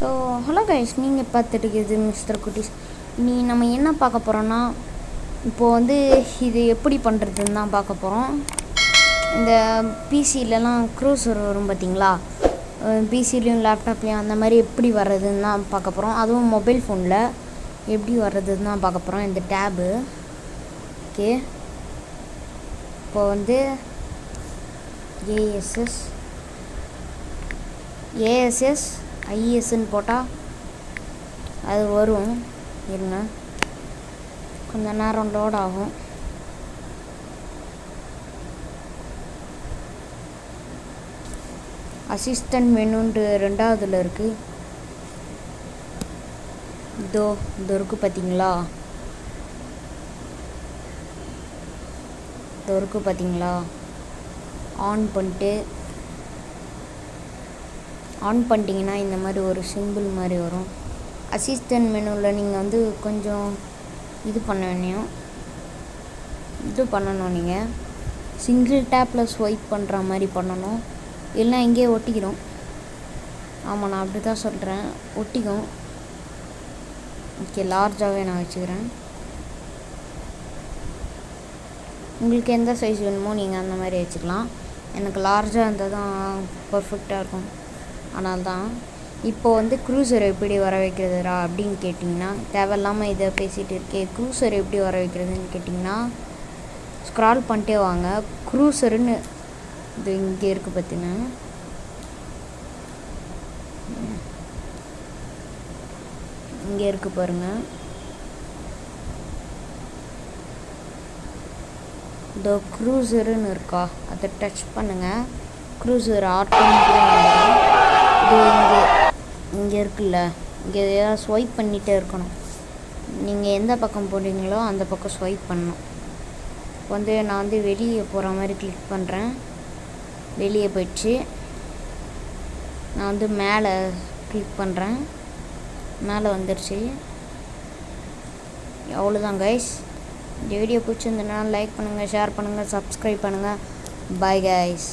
So hello guys, நீங்கள் பார்த்துட்டு இருக்குது மிஸ்டர் குட்டீஸ். நீ நம்ம என்ன பார்க்க போகிறோன்னா, இப்போது வந்து இது எப்படி பண்ணுறதுன்னு தான் பார்க்க போகிறோம். இந்த பிசிலலாம் க்ரூசர் வரும் பார்த்தீங்களா, பிசிலையும் லேப்டாப்லேயும் அந்த மாதிரி எப்படி வர்றதுன்னு தான் பார்க்க போகிறோம். அதுவும் மொபைல் ஃபோனில் எப்படி வர்றதுன்னு தான் பார்க்க போகிறோம். இந்த டேபு ஓகே. இப்போ வந்து ஏஎஸ்எஸ் ஐஎஸ்ன்னு போட்டால் அது வரும். இருங்க, கொஞ்சம் நேரம் லோட் ஆகும். அசிஸ்டன்ட் மெனுன்ட்டு ரெண்டாவதுல இருக்குது. இதோ இருக்குது பார்த்தீங்களா, இருக்குது பார்த்தீங்களா. ஆன் பண்ணிட்டீங்கன்னா இந்த மாதிரி ஒரு சிம்பிள் மாதிரி வரும். அசிஸ்டன்ட் மெனுவில் நீங்கள் வந்து கொஞ்சம் இது பண்ணணும். நீங்கள் சிங்கிள் டேப்பில் ஸ்வைப் பண்ணுற மாதிரி பண்ணணும், இல்லைனா இங்கேயே ஒட்டிக்கிறோம். ஆமாம், நான் அப்படி தான் சொல்கிறேன், ஒட்டிக்கும். ஓகே, லார்ஜாகவே நான் வச்சுக்கிறேன். உங்களுக்கு எந்த சைஸ் வேணுமோ நீங்கள் அந்த மாதிரி வச்சுக்கலாம். எனக்கு லார்ஜாக இருந்தால் தான் பர்ஃபெக்டாக இருக்கும். ஆனால் தான் இப்போது வந்து க்ரூசர் எப்படி வர வைக்கிறதுரா அப்படின்னு கேட்டிங்கன்னா, தேவையில்லாமல் இதை பேசிகிட்டு இருக்கேன். க்ரூசர் எப்படி வர வைக்கிறதுன்னு கேட்டிங்கன்னா, ஸ்க்ரால் பண்ணிட்டே வாங்க. க்ரூசருன்னு இது இங்கே இருக்குது பார்த்தீங்கன்னா, இங்கே இருக்குது பாருங்கள். இந்த க்ரூசருன்னு இருக்கா, அதை டச் பண்ணுங்கள். க்ரூசர் ஆட்டோமேட்டிக்காக இது இங்கே இருக்குல்ல, இங்கே எதாவது ஸ்வைப் பண்ணிகிட்டே இருக்கணும். நீங்கள் எந்த பக்கம் போடுறீங்களோ அந்த பக்கம் ஸ்வைப் பண்ணணும். இப்போ வந்து நான் வந்து வெளியே போகிற மாதிரி கிளிக் பண்ணுறேன். வெளியே போயிடுச்சு. நான் வந்து மேலே கிளிக் பண்ணுறேன், மேலே வந்துடுச்சு. அவ்வளோதான் கைஸ். இந்த வீடியோ பிடிச்சிருந்ததுனால லைக் பண்ணுங்கள், ஷேர் பண்ணுங்கள், சப்ஸ்கிரைப் பண்ணுங்கள். Bye guys.